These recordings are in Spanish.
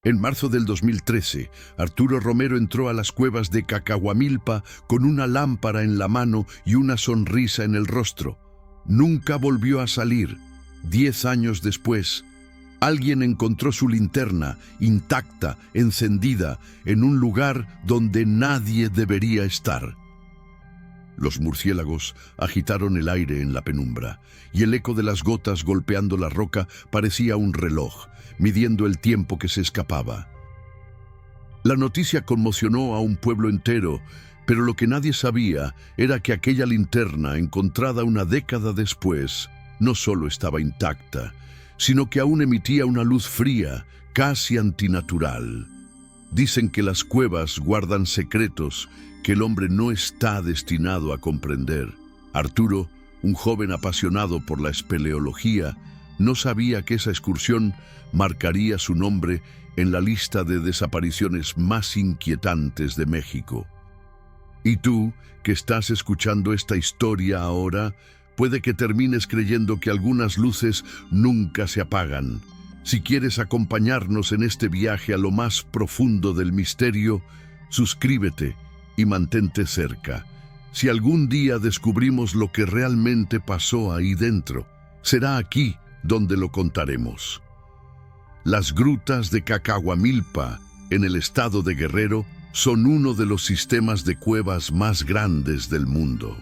En marzo del 2013, Arturo Romero entró a las cuevas de Cacahuamilpa con una lámpara en la mano y una sonrisa en el rostro. Nunca volvió a salir. 10 años después, alguien encontró su linterna intacta, encendida, en un lugar donde nadie debería estar. Los murciélagos agitaron el aire en la penumbra, y el eco de las gotas golpeando la roca parecía un reloj, midiendo el tiempo que se escapaba. La noticia conmocionó a un pueblo entero, pero lo que nadie sabía era que aquella linterna, encontrada una década después, no solo estaba intacta, sino que aún emitía una luz fría, casi antinatural. Dicen que las cuevas guardan secretos que el hombre no está destinado a comprender. Arturo, un joven apasionado por la espeleología, no sabía que esa excursión marcaría su nombre en la lista de desapariciones más inquietantes de México. Y tú, que estás escuchando esta historia ahora, puede que termines creyendo que algunas luces nunca se apagan. Si quieres acompañarnos en este viaje a lo más profundo del misterio, suscríbete y mantente cerca. Si algún día descubrimos lo que realmente pasó ahí dentro, será aquí donde lo contaremos. Las grutas de Cacahuamilpa, en el estado de Guerrero, son uno de los sistemas de cuevas más grandes del mundo.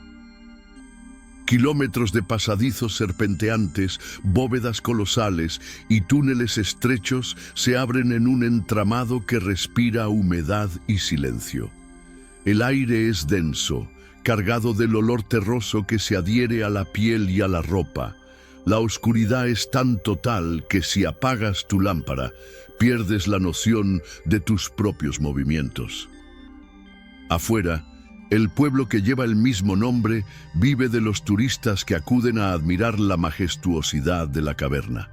Kilómetros de pasadizos serpenteantes, bóvedas colosales y túneles estrechos se abren en un entramado que respira humedad y silencio. El aire es denso, cargado del olor terroso que se adhiere a la piel y a la ropa. La oscuridad es tan total que si apagas tu lámpara, pierdes la noción de tus propios movimientos. Afuera, el pueblo que lleva el mismo nombre vive de los turistas que acuden a admirar la majestuosidad de la caverna.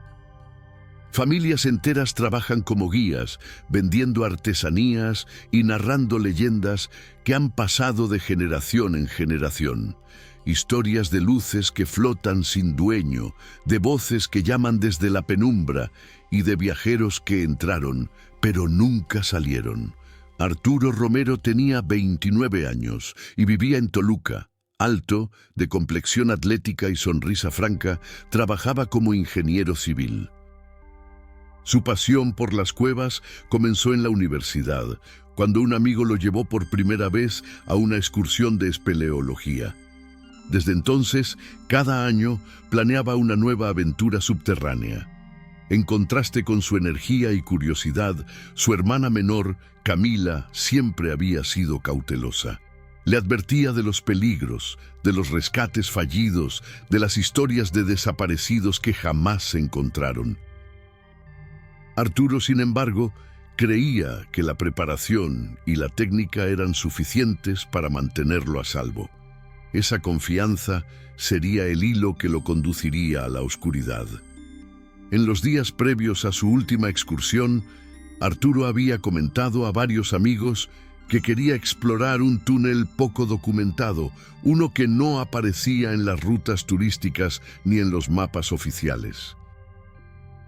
Familias enteras trabajan como guías, vendiendo artesanías y narrando leyendas que han pasado de generación en generación. Historias de luces que flotan sin dueño, de voces que llaman desde la penumbra y de viajeros que entraron, pero nunca salieron. Arturo Romero tenía 29 años y vivía en Toluca. Alto, de complexión atlética y sonrisa franca, trabajaba como ingeniero civil. Su pasión por las cuevas comenzó en la universidad, cuando un amigo lo llevó por primera vez a una excursión de espeleología. Desde entonces, cada año planeaba una nueva aventura subterránea. En contraste con su energía y curiosidad, su hermana menor, Camila, siempre había sido cautelosa. Le advertía de los peligros, de los rescates fallidos, de las historias de desaparecidos que jamás se encontraron. Arturo, sin embargo, creía que la preparación y la técnica eran suficientes para mantenerlo a salvo. Esa confianza sería el hilo que lo conduciría a la oscuridad. En los días previos a su última excursión, Arturo había comentado a varios amigos que quería explorar un túnel poco documentado, uno que no aparecía en las rutas turísticas ni en los mapas oficiales.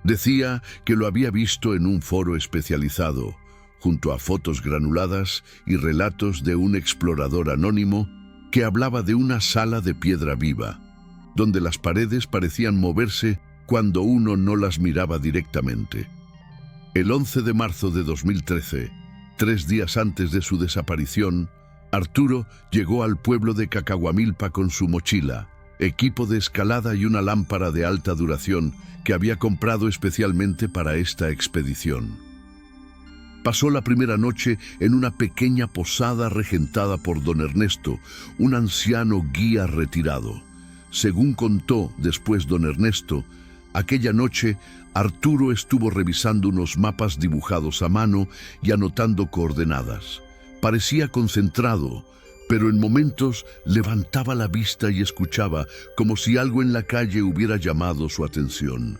Decía que lo había visto en un foro especializado, junto a fotos granuladas y relatos de un explorador anónimo que hablaba de una sala de piedra viva, donde las paredes parecían moverse cuando uno no las miraba directamente. El 11 de marzo de 2013, 3 días antes de su desaparición, Arturo llegó al pueblo de Cacahuamilpa con su mochila, equipo de escalada y una lámpara de alta duración que había comprado especialmente para esta expedición. Pasó la primera noche en una pequeña posada regentada por don Ernesto, un anciano guía retirado. Según contó después don Ernesto, aquella noche Arturo estuvo revisando unos mapas dibujados a mano y anotando coordenadas. Parecía concentrado, pero en momentos levantaba la vista y escuchaba como si algo en la calle hubiera llamado su atención.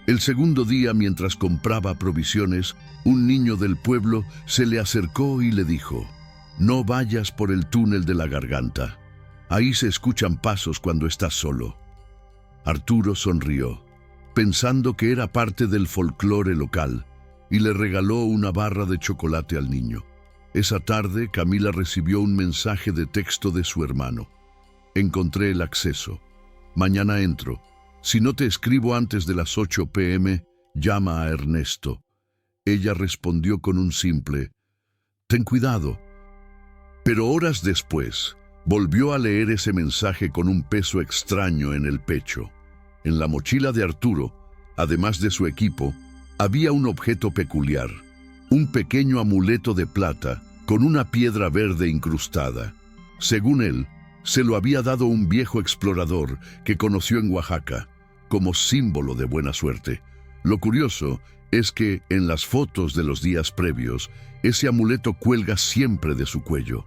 El segundo día, mientras compraba provisiones, un niño del pueblo se le acercó y le dijo: «No vayas por el túnel de la garganta. Ahí se escuchan pasos cuando estás solo». Arturo sonrió, pensando que era parte del folclore local. y le regaló una barra de chocolate al niño. Esa tarde, Camila recibió un mensaje de texto de su hermano. Encontré el acceso. Mañana entro. Si no te escribo antes de las 8 p.m., llama a Ernesto. Ella respondió con un simple, «Ten cuidado». Pero horas después, volvió a leer ese mensaje con un peso extraño en el pecho. En la mochila de Arturo, además de su equipo, había un objeto peculiar, un pequeño amuleto de plata con una piedra verde incrustada. Según él, se lo había dado un viejo explorador que conoció en Oaxaca, como símbolo de buena suerte. Lo curioso es que, en las fotos de los días previos, ese amuleto cuelga siempre de su cuello.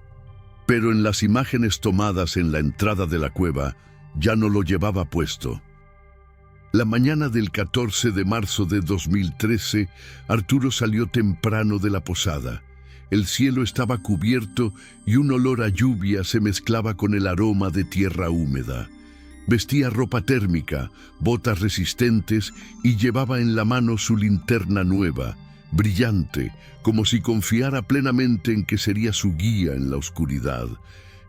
Pero en las imágenes tomadas en la entrada de la cueva, ya no lo llevaba puesto. La mañana del 14 de marzo de 2013, Arturo salió temprano de la posada. El cielo estaba cubierto y un olor a lluvia se mezclaba con el aroma de tierra húmeda. Vestía ropa térmica, botas resistentes y llevaba en la mano su linterna nueva, brillante, como si confiara plenamente en que sería su guía en la oscuridad.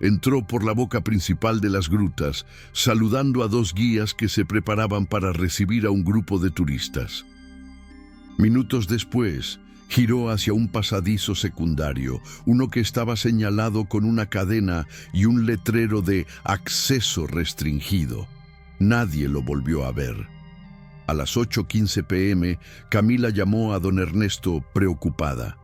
Entró por la boca principal de las grutas, saludando a dos guías que se preparaban para recibir a un grupo de turistas. Minutos después, giró hacia un pasadizo secundario, uno que estaba señalado con una cadena y un letrero de acceso restringido. Nadie lo volvió a ver. A las 8:15 p.m., Camila llamó a don Ernesto preocupada.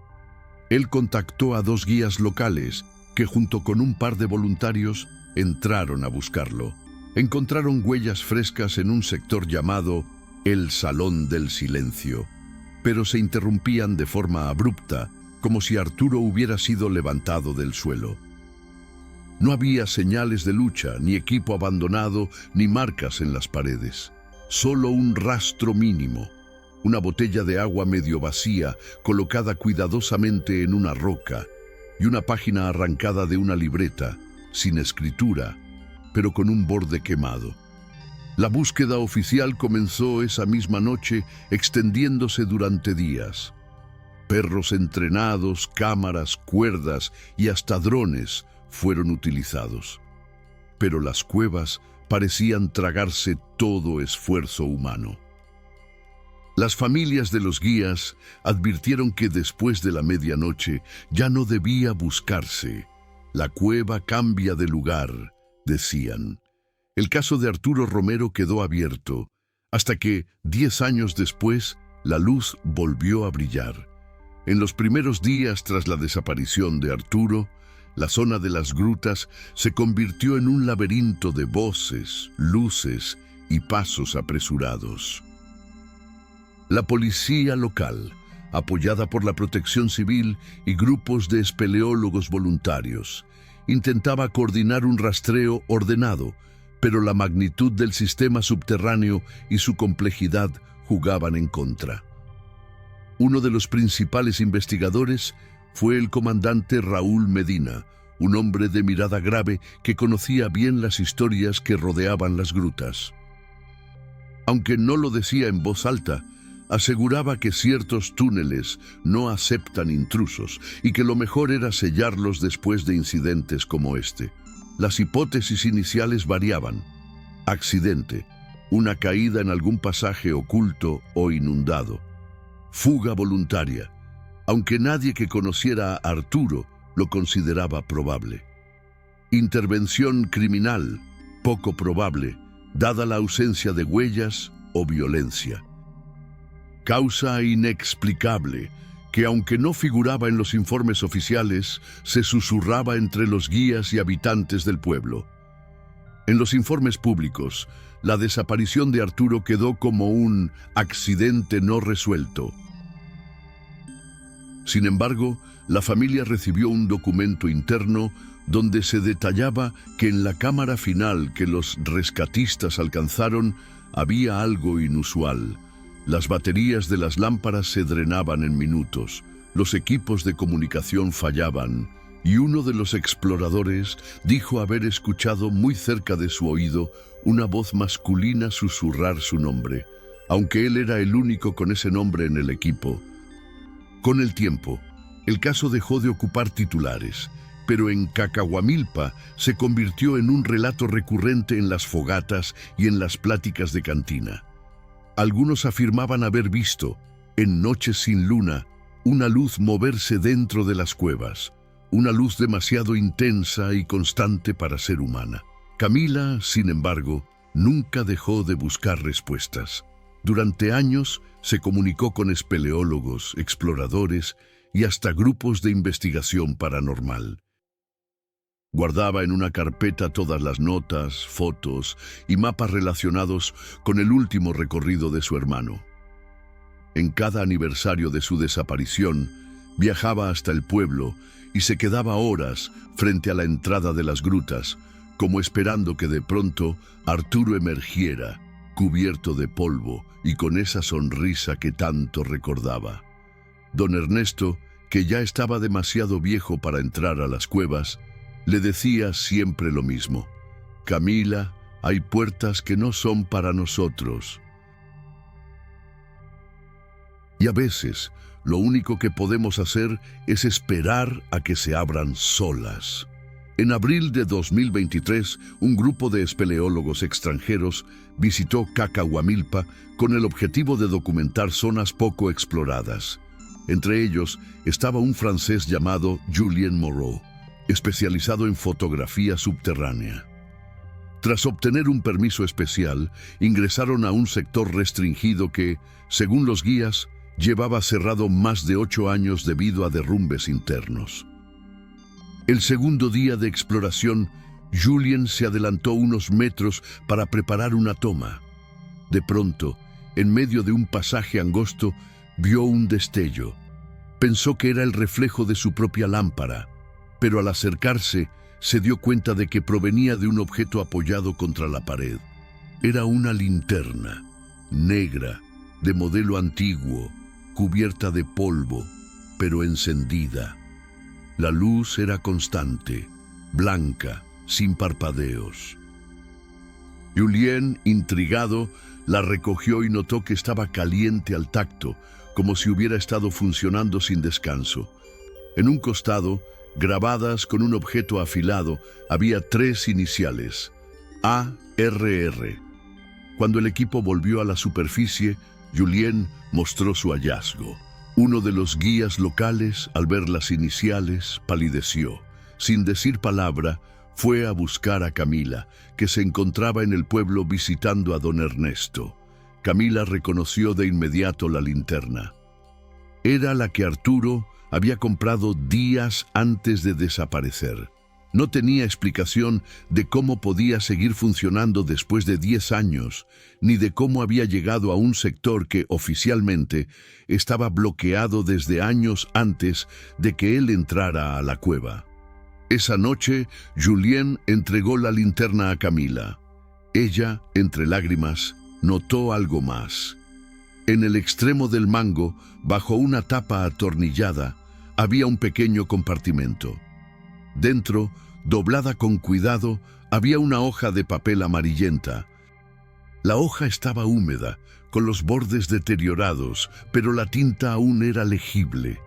Él contactó a dos guías locales que, junto con un par de voluntarios, entraron a buscarlo. Encontraron huellas frescas en un sector llamado el Salón del Silencio, pero se interrumpían de forma abrupta, como si Arturo hubiera sido levantado del suelo. No había señales de lucha, ni equipo abandonado, ni marcas en las paredes. Solo un rastro mínimo, una botella de agua medio vacía, colocada cuidadosamente en una roca, y una página arrancada de una libreta, sin escritura, pero con un borde quemado. La búsqueda oficial comenzó esa misma noche, extendiéndose durante días. Perros entrenados, cámaras, cuerdas y hasta drones fueron utilizados. Pero las cuevas parecían tragarse todo esfuerzo humano. Las familias de los guías advirtieron que después de la medianoche ya no debía buscarse. La cueva cambia de lugar, decían. El caso de Arturo Romero quedó abierto, hasta que, 10 años después, la luz volvió a brillar. En los primeros días tras la desaparición de Arturo, la zona de las grutas se convirtió en un laberinto de voces, luces y pasos apresurados. La policía local, apoyada por la Protección Civil y grupos de espeleólogos voluntarios, intentaba coordinar un rastreo ordenado, pero la magnitud del sistema subterráneo y su complejidad jugaban en contra. Uno de los principales investigadores fue el comandante Raúl Medina, un hombre de mirada grave que conocía bien las historias que rodeaban las grutas. Aunque no lo decía en voz alta, aseguraba que ciertos túneles no aceptan intrusos y que lo mejor era sellarlos después de incidentes como este. Las hipótesis iniciales variaban: accidente, una caída en algún pasaje oculto o inundado, fuga voluntaria, aunque nadie que conociera a Arturo lo consideraba probable. Intervención criminal, poco probable, dada la ausencia de huellas o violencia. Causa inexplicable, que aunque no figuraba en los informes oficiales, se susurraba entre los guías y habitantes del pueblo. En los informes públicos, la desaparición de Arturo quedó como un accidente no resuelto. Sin embargo, la familia recibió un documento interno donde se detallaba que en la cámara final que los rescatistas alcanzaron había algo inusual. Las baterías de las lámparas se drenaban en minutos, los equipos de comunicación fallaban, y uno de los exploradores dijo haber escuchado muy cerca de su oído una voz masculina susurrar su nombre. Aunque él era el único con ese nombre en el equipo, Con el tiempo, el caso dejó de ocupar titulares, pero en Cacahuamilpa se convirtió en un relato recurrente en las fogatas y en las pláticas de cantina. Algunos afirmaban haber visto, en noches sin luna, una luz moverse dentro de las cuevas, una luz demasiado intensa y constante para ser humana. Camila, sin embargo, nunca dejó de buscar respuestas. Durante años se comunicó con espeleólogos, exploradores y hasta grupos de investigación paranormal. Guardaba en una carpeta todas las notas, fotos y mapas relacionados con el último recorrido de su hermano. En cada aniversario de su desaparición, viajaba hasta el pueblo y se quedaba horas frente a la entrada de las grutas, como esperando que de pronto Arturo emergiera, cubierto de polvo y con esa sonrisa que tanto recordaba. Don Ernesto, que ya estaba demasiado viejo para entrar a las cuevas, le decía siempre lo mismo: Camila, hay puertas que no son para nosotros. Y a veces, lo único que podemos hacer es esperar a que se abran solas. En abril de 2023, un grupo de espeleólogos extranjeros visitó Cacahuamilpa con el objetivo de documentar zonas poco exploradas. Entre ellos estaba un francés llamado Julien Moreau, especializado en fotografía subterránea. Tras obtener un permiso especial, ingresaron a un sector restringido que, según los guías, llevaba cerrado más de 8 años debido a derrumbes internos. El segundo día de exploración, Julien se adelantó unos metros para preparar una toma. De pronto, en medio de un pasaje angosto, vio un destello. Pensó que era el reflejo de su propia lámpara, pero al acercarse, se dio cuenta de que provenía de un objeto apoyado contra la pared. Era una linterna, negra, de modelo antiguo, cubierta de polvo, pero encendida. La luz era constante, blanca, sin parpadeos. Julien, intrigado, la recogió y notó que estaba caliente al tacto, como si hubiera estado funcionando sin descanso. En un costado, grabadas con un objeto afilado, había 3 iniciales: ARR. Cuando el equipo volvió a la superficie, Julien mostró su hallazgo. Uno de los guías locales, al ver las iniciales, palideció. Sin decir palabra, fue a buscar a Camila, que se encontraba en el pueblo visitando a don Ernesto. Camila reconoció de inmediato la linterna. Era la que Arturo había comprado días antes de desaparecer. No tenía explicación de cómo podía seguir funcionando después de 10 años, ni de cómo había llegado a un sector que oficialmente estaba bloqueado desde años antes de que él entrara a la cueva. Esa noche, Julien entregó la linterna a Camila. Ella, entre lágrimas, notó algo más. En el extremo del mango, bajo una tapa atornillada, había un pequeño compartimento. Dentro, doblada con cuidado, había una hoja de papel amarillenta. La hoja estaba húmeda, con los bordes deteriorados, pero la tinta aún era legible.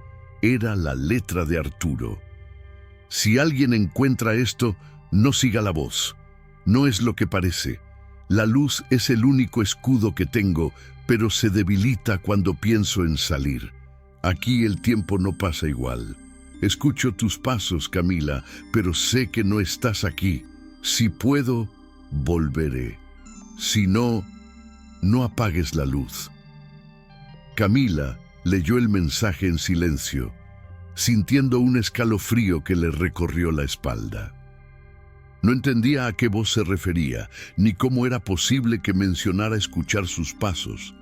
Era la letra de Arturo. Si alguien encuentra esto, no siga la voz. No es lo que parece. La luz es el único escudo que tengo, pero se debilita cuando pienso en salir. Aquí el tiempo no pasa igual. Escucho tus pasos, Camila, pero sé que no estás aquí. Si puedo, volveré. Si no, no apagues la luz. Camila leyó el mensaje en silencio, sintiendo un escalofrío que le recorrió la espalda. No entendía a qué voz se refería, ni cómo era posible que mencionara escuchar sus pasos.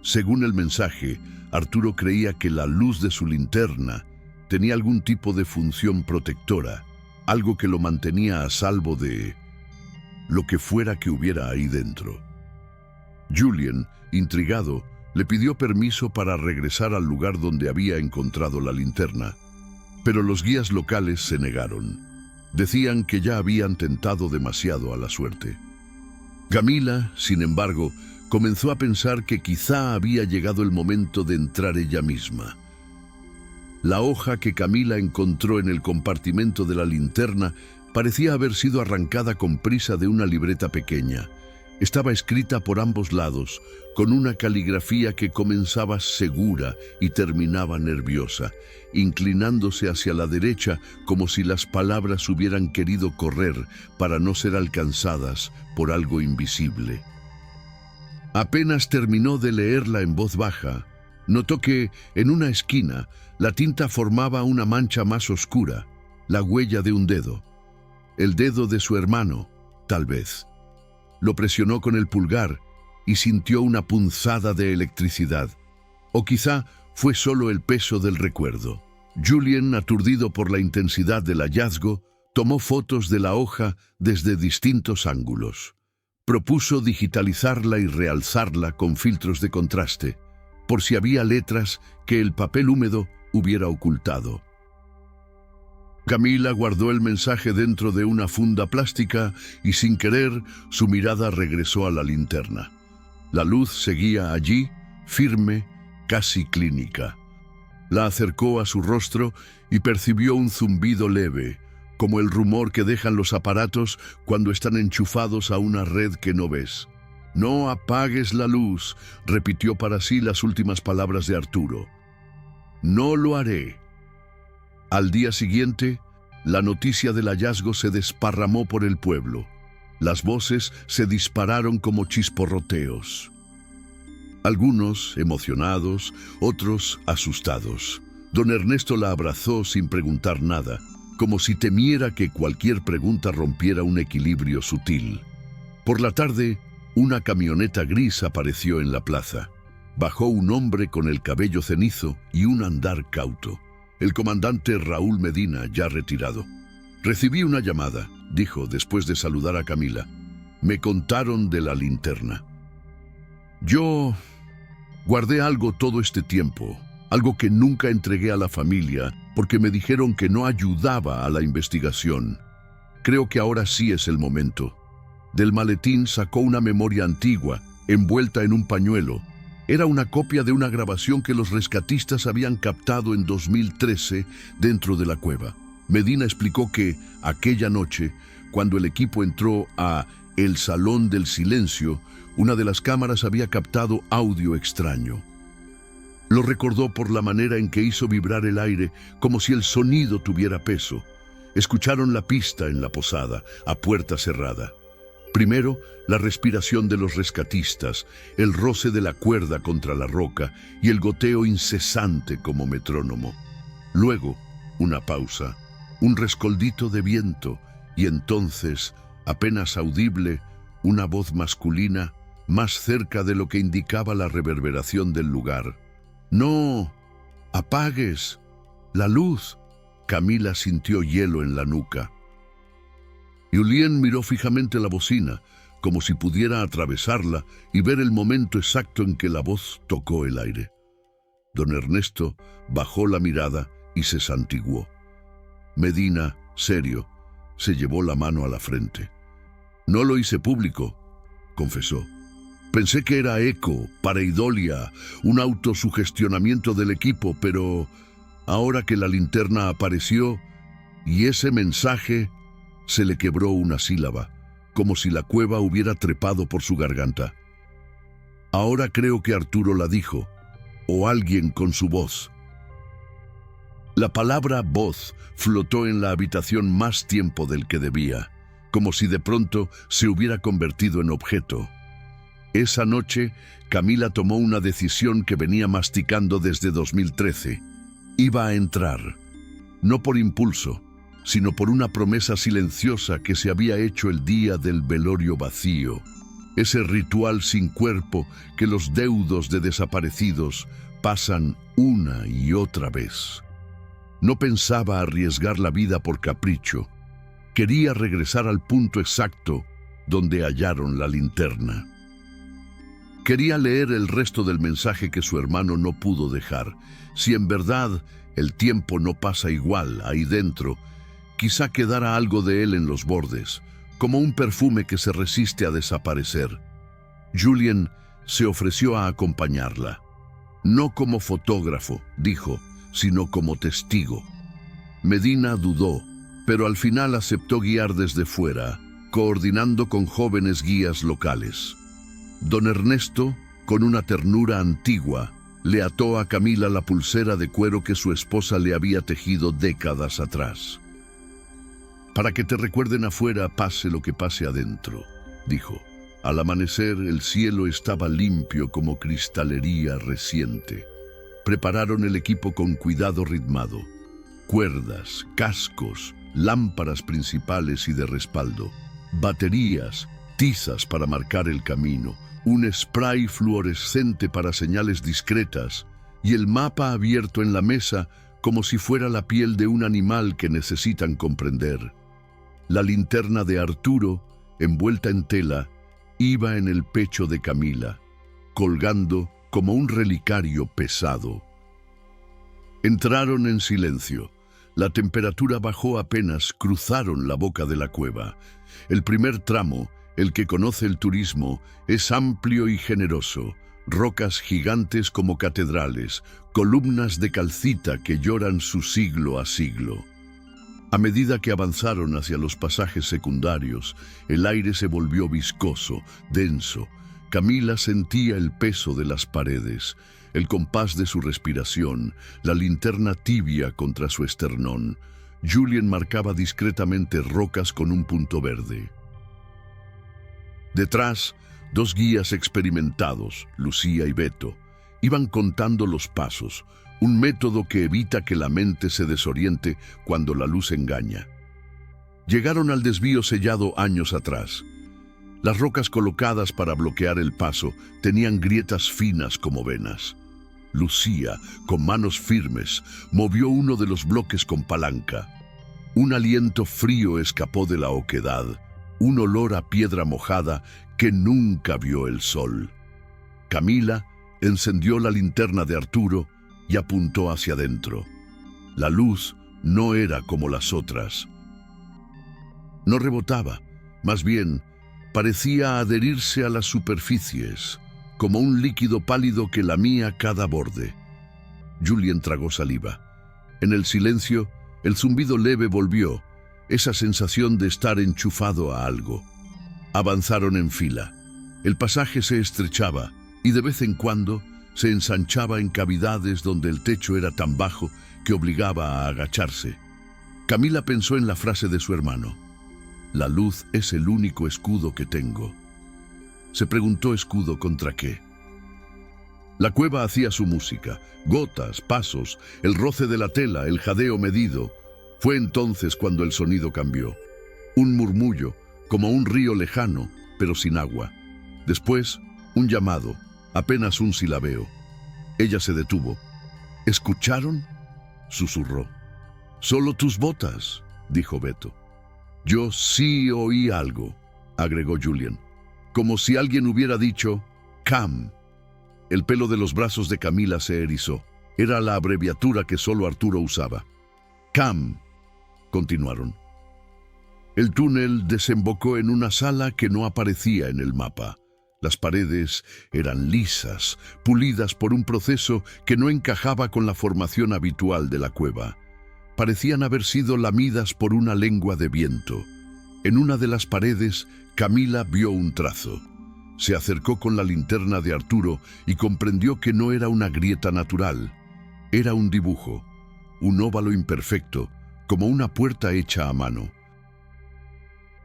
Según el mensaje, Arturo creía que la luz de su linterna tenía algún tipo de función protectora, algo que lo mantenía a salvo de lo que fuera que hubiera ahí dentro. Julien, intrigado, le pidió permiso para regresar al lugar donde había encontrado la linterna, pero los guías locales se negaron. Decían que ya habían tentado demasiado a la suerte. Camila, sin embargo, comenzó a pensar que quizá había llegado el momento de entrar ella misma. La hoja que Camila encontró en el compartimento de la linterna parecía haber sido arrancada con prisa de una libreta pequeña. Estaba escrita por ambos lados, con una caligrafía que comenzaba segura y terminaba nerviosa, inclinándose hacia la derecha como si las palabras hubieran querido correr para no ser alcanzadas por algo invisible. Apenas terminó de leerla en voz baja, notó que, en una esquina, la tinta formaba una mancha más oscura, la huella de un dedo. El dedo de su hermano, tal vez. Lo presionó con el pulgar y sintió una punzada de electricidad. O quizá fue solo el peso del recuerdo. Julien, aturdido por la intensidad del hallazgo, tomó fotos de la hoja desde distintos ángulos. Propuso digitalizarla y realzarla con filtros de contraste, por si había letras que el papel húmedo hubiera ocultado. Camila guardó el mensaje dentro de una funda plástica y, sin querer, su mirada regresó a la linterna. La luz seguía allí, firme, casi clínica. La acercó a su rostro y percibió un zumbido leve, como el rumor que dejan los aparatos cuando están enchufados a una red que no ves. «No apagues la luz», repitió para sí las últimas palabras de Arturo. «No lo haré». Al día siguiente, la noticia del hallazgo se desparramó por el pueblo. Las voces se dispararon como chisporroteos. Algunos emocionados, otros asustados. Don Ernesto la abrazó sin preguntar nada, como si temiera que cualquier pregunta rompiera un equilibrio sutil. Por la tarde, una camioneta gris apareció en la plaza. Bajó un hombre con el cabello cenizo y un andar cauto. El comandante Raúl Medina, ya retirado. «Recibí una llamada», dijo después de saludar a Camila. «Me contaron de la linterna. Yo guardé algo todo este tiempo, algo que nunca entregué a la familia porque me dijeron que no ayudaba a la investigación. Creo que ahora sí es el momento». Del maletín sacó una memoria antigua, envuelta en un pañuelo. Era una copia de una grabación que los rescatistas habían captado en 2013 dentro de la cueva. Medina explicó que aquella noche, cuando el equipo entró a El Salón del Silencio, una de las cámaras había captado audio extraño. Lo recordó por la manera en que hizo vibrar el aire, como si el sonido tuviera peso. Escucharon la pista en la posada, a puerta cerrada. Primero, la respiración de los rescatistas, el roce de la cuerda contra la roca y el goteo incesante como metrónomo. Luego, una pausa, un rescoldito de viento y entonces, apenas audible, una voz masculina más cerca de lo que indicaba la reverberación del lugar. «No apagues la luz». Camila sintió hielo en la nuca. Julien miró fijamente la bocina, como si pudiera atravesarla y ver el momento exacto en que la voz tocó el aire. Don Ernesto bajó la mirada y se santiguó. Medina, serio, se llevó la mano a la frente. «No lo hice público», confesó. «Pensé que era eco, pareidolia, un autosugestionamiento del equipo, pero ahora que la linterna apareció y ese mensaje...» Se le quebró una sílaba, como si la cueva hubiera trepado por su garganta. «Ahora creo que Arturo la dijo, o alguien con su voz». La palabra voz flotó en la habitación más tiempo del que debía, como si de pronto se hubiera convertido en objeto. Esa noche, Camila tomó una decisión que venía masticando desde 2013. Iba a entrar, no por impulso, sino por una promesa silenciosa que se había hecho el día del velorio vacío. Ese ritual sin cuerpo que los deudos de desaparecidos pasan una y otra vez. No pensaba arriesgar la vida por capricho. Quería regresar al punto exacto donde hallaron la linterna. Quería leer el resto del mensaje que su hermano no pudo dejar. Si en verdad el tiempo no pasa igual ahí dentro, quizá quedara algo de él en los bordes, como un perfume que se resiste a desaparecer. Julien se ofreció a acompañarla. «No como fotógrafo», dijo, sino como testigo. Medina dudó, pero al final aceptó guiar desde fuera, coordinando con jóvenes guías locales. Don Ernesto, con una ternura antigua, le ató a Camila la pulsera de cuero que su esposa le había tejido décadas atrás. «Para que te recuerden afuera, pase lo que pase adentro», dijo. Al amanecer, el cielo estaba limpio como cristalería reciente. Prepararon el equipo con cuidado ritmado. Cuerdas, cascos, lámparas principales y de respaldo, baterías, tizas para marcar el camino, un spray fluorescente para señales discretas y el mapa abierto en la mesa como si fuera la piel de un animal que necesitan comprender. La linterna de Arturo, envuelta en tela, iba en el pecho de Camila, colgando como un relicario pesado. Entraron en silencio. La temperatura bajó apenas cruzaron la boca de la cueva. El primer tramo, el que conoce el turismo, es amplio y generoso. Rocas gigantes como catedrales, columnas de calcita que lloran su siglo a siglo. A medida que avanzaron hacia los pasajes secundarios, el aire se volvió viscoso, denso. Camila sentía el peso de las paredes, el compás de su respiración, la linterna tibia contra su esternón. Julien marcaba discretamente rocas con un punto verde. Detrás, dos guías experimentados, Lucía y Beto, iban contando los pasos, un método que evita que la mente se desoriente cuando la luz engaña. Llegaron al desvío sellado años atrás. Las rocas colocadas para bloquear el paso tenían grietas finas como venas. Lucía, con manos firmes, movió uno de los bloques con palanca. Un aliento frío escapó de la oquedad, un olor a piedra mojada que nunca vio el sol. Camila encendió la linterna de Arturo y apuntó hacia adentro. La luz no era como las otras. No rebotaba, más bien parecía adherirse a las superficies, como un líquido pálido que lamía cada borde. Julien tragó saliva. En el silencio, el zumbido leve volvió, esa sensación de estar enchufado a algo. Avanzaron en fila. El pasaje se estrechaba y de vez en cuando se ensanchaba en cavidades donde el techo era tan bajo que obligaba a agacharse. Camila pensó en la frase de su hermano. «La luz es el único escudo que tengo». Se preguntó escudo contra qué. La cueva hacía su música, gotas, pasos, el roce de la tela, el jadeo medido. Fue entonces cuando el sonido cambió. Un murmullo, como un río lejano, pero sin agua. Después, un llamado, apenas un silabeo. Ella se detuvo. ¿Escucharon?, susurró. «Solo tus botas», dijo Beto. «Yo sí oí algo», agregó Julien. Como si alguien hubiera dicho, «Cam». El pelo de los brazos de Camila se erizó. Era la abreviatura que solo Arturo usaba. «Cam», continuaron. El túnel desembocó en una sala que no aparecía en el mapa. Las paredes eran lisas, pulidas por un proceso que no encajaba con la formación habitual de la cueva. Parecían haber sido lamidas por una lengua de viento. En una de las paredes, Camila vio un trazo. Se acercó con la linterna de Arturo y comprendió que no era una grieta natural. Era un dibujo, un óvalo imperfecto, como una puerta hecha a mano.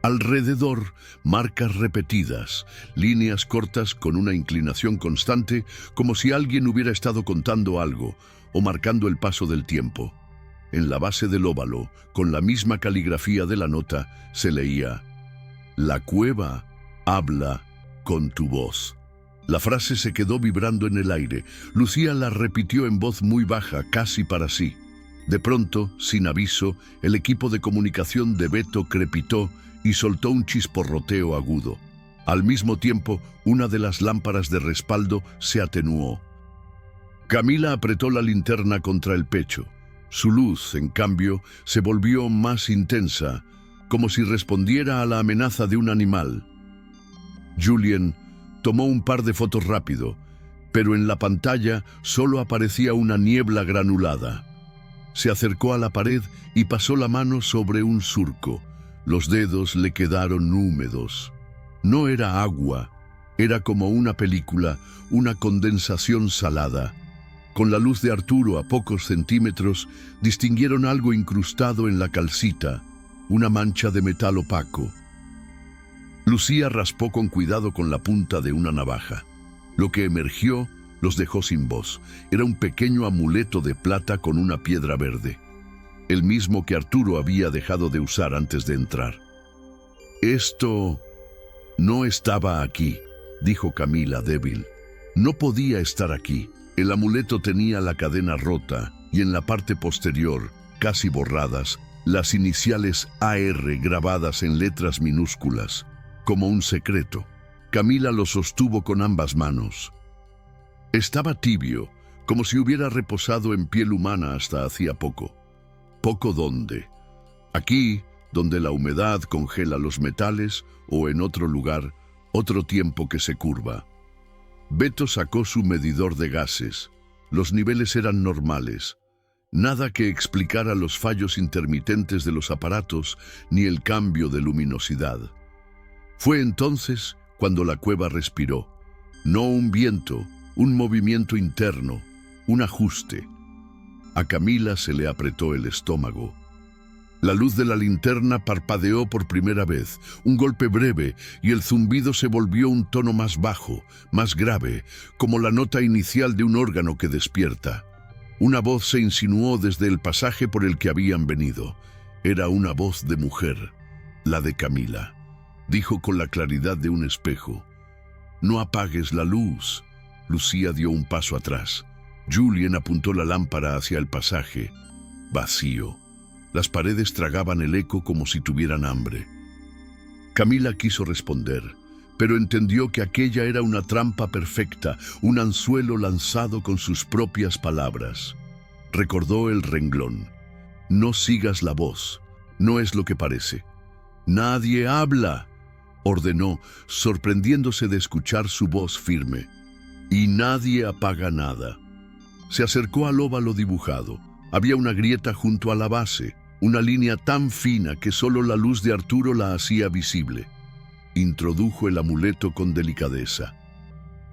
Alrededor, marcas repetidas, líneas cortas con una inclinación constante, como si alguien hubiera estado contando algo o marcando el paso del tiempo. En la base del óvalo, con la misma caligrafía de la nota, se leía: «La cueva habla con tu voz». La frase se quedó vibrando en el aire. Lucía la repitió en voz muy baja, casi para sí. De pronto, sin aviso, el equipo de comunicación de Beto crepitó y soltó un chisporroteo agudo. Al mismo tiempo, una de las lámparas de respaldo se atenuó. Camila apretó la linterna contra el pecho. Su luz, en cambio, se volvió más intensa, como si respondiera a la amenaza de un animal. Julien tomó un par de fotos rápido, pero en la pantalla solo aparecía una niebla granulada. Se acercó a la pared y pasó la mano sobre un surco. Los dedos le quedaron húmedos. No era agua, era como una película, una condensación salada. Con la luz de Arturo a pocos centímetros, distinguieron algo incrustado en la calcita, una mancha de metal opaco. Lucía raspó con cuidado con la punta de una navaja. Lo que emergió los dejó sin voz. Era un pequeño amuleto de plata con una piedra verde, el mismo que Arturo había dejado de usar antes de entrar. «Esto no estaba aquí», dijo Camila, débil. «No podía estar aquí». El amuleto tenía la cadena rota y en la parte posterior, casi borradas, las iniciales AR grabadas en letras minúsculas, como un secreto. Camila lo sostuvo con ambas manos. Estaba tibio, como si hubiera reposado en piel humana hasta hacía poco. ¿Poco dónde? Aquí, donde la humedad congela los metales, o en otro lugar, otro tiempo que se curva. Beto sacó su medidor de gases. Los niveles eran normales. Nada que explicara los fallos intermitentes de los aparatos ni el cambio de luminosidad. Fue entonces cuando la cueva respiró. No un viento, un movimiento interno, un ajuste. A Camila se le apretó el estómago. La luz de la linterna parpadeó por primera vez, un golpe breve, y el zumbido se volvió un tono más bajo, más grave, como la nota inicial de un órgano que despierta. Una voz se insinuó desde el pasaje por el que habían venido. Era una voz de mujer, la de Camila. Dijo con la claridad de un espejo: «No apagues la luz». Lucía dio un paso atrás. Julien apuntó la lámpara hacia el pasaje. Vacío. Las paredes tragaban el eco como si tuvieran hambre. Camila quiso responder, pero entendió que aquella era una trampa perfecta, un anzuelo lanzado con sus propias palabras. Recordó el renglón. «No sigas la voz, no es lo que parece». «Nadie habla», ordenó, sorprendiéndose de escuchar su voz firme. «Y nadie apaga nada». Se acercó al óvalo dibujado. Había una grieta junto a la base, una línea tan fina que solo la luz de Arturo la hacía visible. Introdujo el amuleto con delicadeza.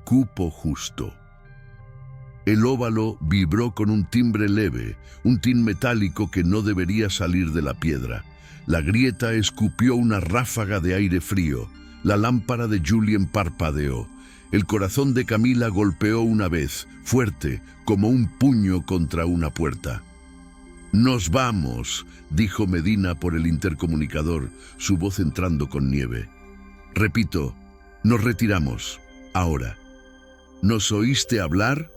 Cupo justo. El óvalo vibró con un timbre leve, un tin metálico que no debería salir de la piedra. La grieta escupió una ráfaga de aire frío. La lámpara de Julien parpadeó. El corazón de Camila golpeó una vez, fuerte, como un puño contra una puerta. «Nos vamos», dijo Medina por el intercomunicador, su voz entrando con nieve. «Repito, nos retiramos, ahora». «¿Nos oíste hablar?»,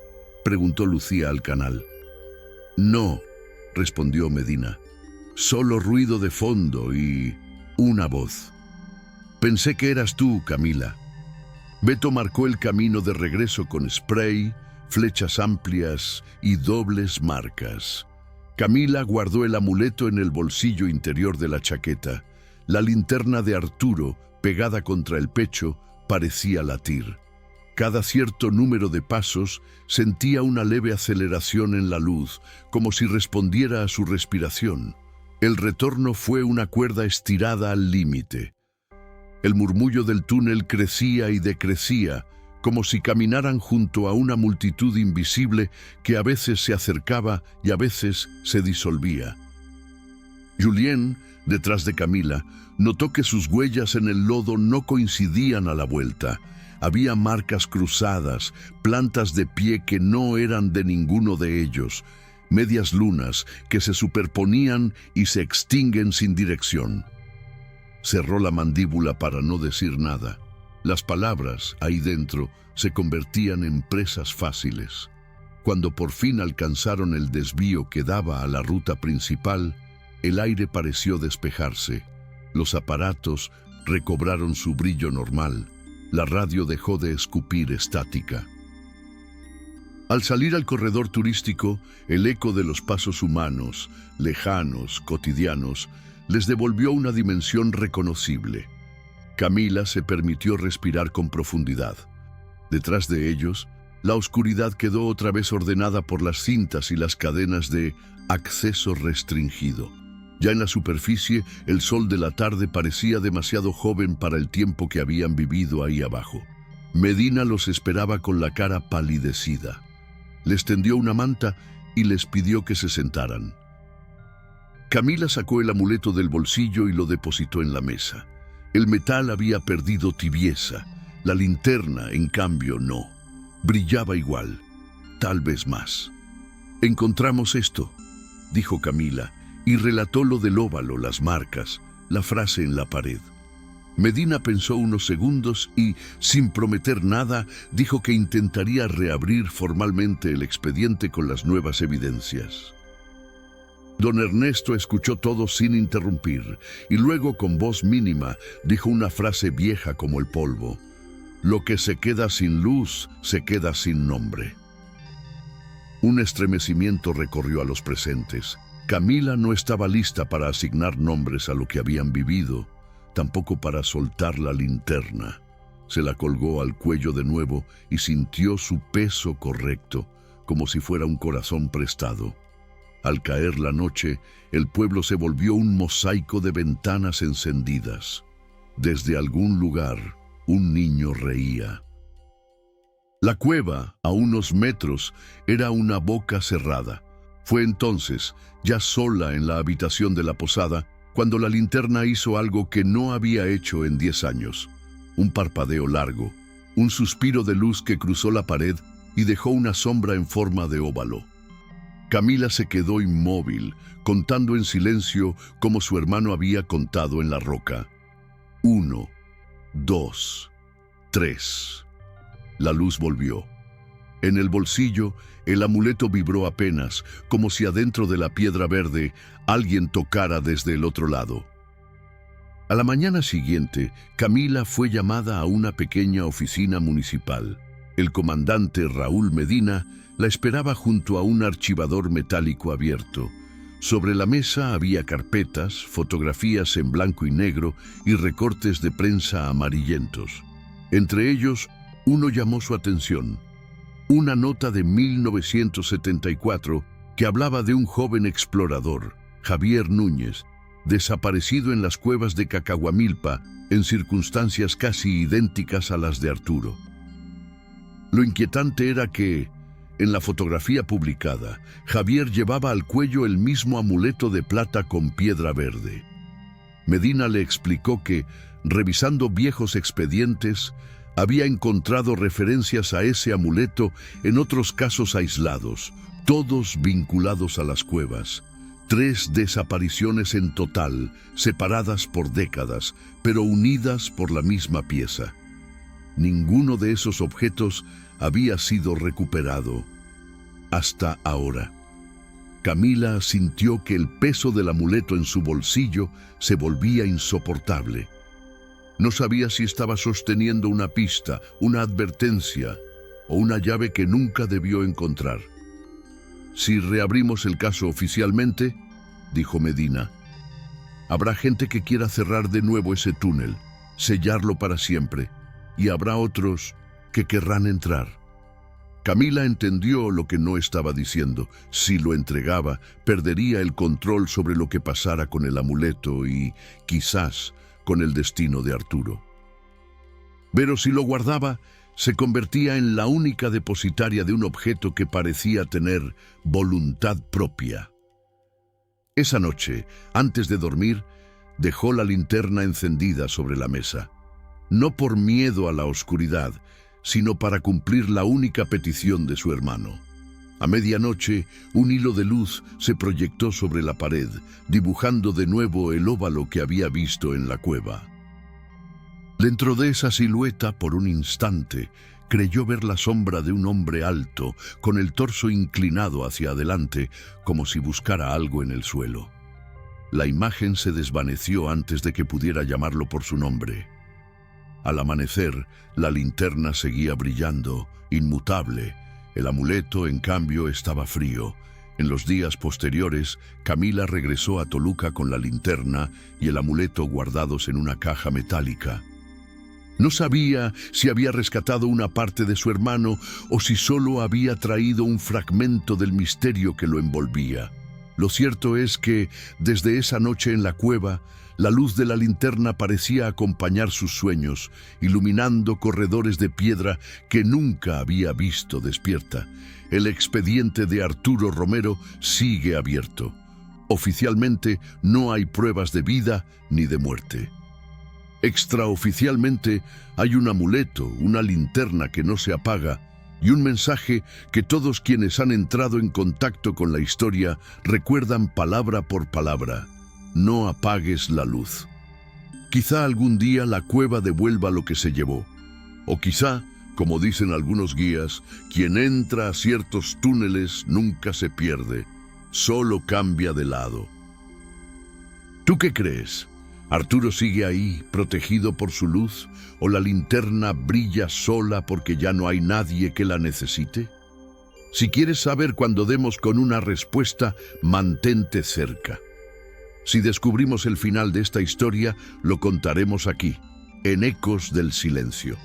preguntó Lucía al canal. «No», respondió Medina. «Solo ruido de fondo y una voz». «Pensé que eras tú, Camila». Beto marcó el camino de regreso con spray, flechas amplias y dobles marcas. Camila guardó el amuleto en el bolsillo interior de la chaqueta. La linterna de Arturo, pegada contra el pecho, parecía latir. Cada cierto número de pasos sentía una leve aceleración en la luz, como si respondiera a su respiración. El retorno fue una cuerda estirada al límite. El murmullo del túnel crecía y decrecía, como si caminaran junto a una multitud invisible que a veces se acercaba y a veces se disolvía. Julien, detrás de Camila, notó que sus huellas en el lodo no coincidían a la vuelta. Había marcas cruzadas, plantas de pie que no eran de ninguno de ellos, medias lunas que se superponían y se extinguen sin dirección. Cerró la mandíbula para no decir nada. Las palabras, ahí dentro, se convertían en presas fáciles. Cuando por fin alcanzaron el desvío que daba a la ruta principal, el aire pareció despejarse. Los aparatos recobraron su brillo normal. La radio dejó de escupir estática. Al salir al corredor turístico, el eco de los pasos humanos, lejanos, cotidianos, les devolvió una dimensión reconocible. Camila se permitió respirar con profundidad. Detrás de ellos, La oscuridad quedó otra vez ordenada por las cintas y las cadenas de acceso restringido. Ya en la superficie, el sol de la tarde parecía demasiado joven para el tiempo que habían vivido ahí abajo. Medina los esperaba con la cara palidecida. Les tendió una manta y les pidió que se sentaran. Camila sacó el amuleto del bolsillo y lo depositó en la mesa. El metal había perdido tibieza. La linterna, en cambio, no. Brillaba igual, tal vez más. «Encontramos esto», dijo Camila, y relató lo del óvalo, las marcas, la frase en la pared. Medina pensó unos segundos y, sin prometer nada, dijo que intentaría reabrir formalmente el expediente con las nuevas evidencias. Don Ernesto escuchó todo sin interrumpir, y luego, con voz mínima, dijo una frase vieja como el polvo: «Lo que se queda sin luz, se queda sin nombre». Un estremecimiento recorrió a los presentes. Camila no estaba lista para asignar nombres a lo que habían vivido, tampoco para soltar la linterna. Se la colgó al cuello de nuevo y sintió su peso correcto, como si fuera un corazón prestado. Al caer la noche, el pueblo se volvió un mosaico de ventanas encendidas. Desde algún lugar, un niño reía. La cueva, a unos metros, era una boca cerrada. Fue entonces, ya sola en la habitación de la posada, cuando la linterna hizo algo que no había hecho en 10 años. Un parpadeo largo, un suspiro de luz que cruzó la pared y dejó una sombra en forma de óvalo. Camila se quedó inmóvil, contando en silencio como su hermano había contado en la roca. 1, 2, 3. La luz volvió. En el bolsillo, el amuleto vibró apenas, como si adentro de la piedra verde alguien tocara desde el otro lado. A la mañana siguiente, Camila fue llamada a una pequeña oficina municipal. El comandante Raúl Medina la esperaba junto a un archivador metálico abierto. Sobre la mesa había carpetas, fotografías en blanco y negro y recortes de prensa amarillentos. Entre ellos, uno llamó su atención. Una nota de 1974 que hablaba de un joven explorador, Javier Núñez, desaparecido en las cuevas de Cacahuamilpa en circunstancias casi idénticas a las de Arturo. Lo inquietante era que, en la fotografía publicada, Javier llevaba al cuello el mismo amuleto de plata con piedra verde. Medina le explicó que, revisando viejos expedientes, había encontrado referencias a ese amuleto en otros casos aislados, todos vinculados a las cuevas. 3 desapariciones en total, separadas por décadas, pero unidas por la misma pieza. Ninguno de esos objetos había sido recuperado hasta ahora. Camila sintió que el peso del amuleto en su bolsillo se volvía insoportable. No sabía si estaba sosteniendo una pista, una advertencia o una llave que nunca debió encontrar. «Si reabrimos el caso oficialmente», dijo Medina, «habrá gente que quiera cerrar de nuevo ese túnel, sellarlo para siempre, y habrá otros que querrán entrar». Camila entendió lo que no estaba diciendo. Si lo entregaba, perdería el control sobre lo que pasara con el amuleto y, quizás, con el destino de Arturo. Pero si lo guardaba, se convertía en la única depositaria de un objeto que parecía tener voluntad propia. Esa noche, antes de dormir, dejó la linterna encendida sobre la mesa. No por miedo a la oscuridad, sino para cumplir la única petición de su hermano. A medianoche, un hilo de luz se proyectó sobre la pared, dibujando de nuevo el óvalo que había visto en la cueva. Dentro de esa silueta, por un instante, creyó ver la sombra de un hombre alto, con el torso inclinado hacia adelante, como si buscara algo en el suelo. La imagen se desvaneció antes de que pudiera llamarlo por su nombre. Al amanecer, la linterna seguía brillando, inmutable. El amuleto, en cambio, estaba frío. En los días posteriores, Camila regresó a Toluca con la linterna y el amuleto guardados en una caja metálica. No sabía si había rescatado una parte de su hermano o si solo había traído un fragmento del misterio que lo envolvía. Lo cierto es que, desde esa noche en la cueva, la luz de la linterna parecía acompañar sus sueños, iluminando corredores de piedra que nunca había visto despierta. El expediente de Arturo Romero sigue abierto. Oficialmente no hay pruebas de vida ni de muerte. Extraoficialmente hay un amuleto, una linterna que no se apaga y un mensaje que todos quienes han entrado en contacto con la historia recuerdan palabra por palabra: no apagues la luz. Quizá algún día la cueva devuelva lo que se llevó, o quizá, como dicen algunos guías, quien entra a ciertos túneles nunca se pierde, solo cambia de lado. ¿Tú qué crees? ¿Arturo sigue ahí, protegido por su luz, o la linterna brilla sola porque ya no hay nadie que la necesite? Si quieres saber cuándo demos con una respuesta, mantente cerca. Si descubrimos el final de esta historia, lo contaremos aquí, en Ecos del Silencio.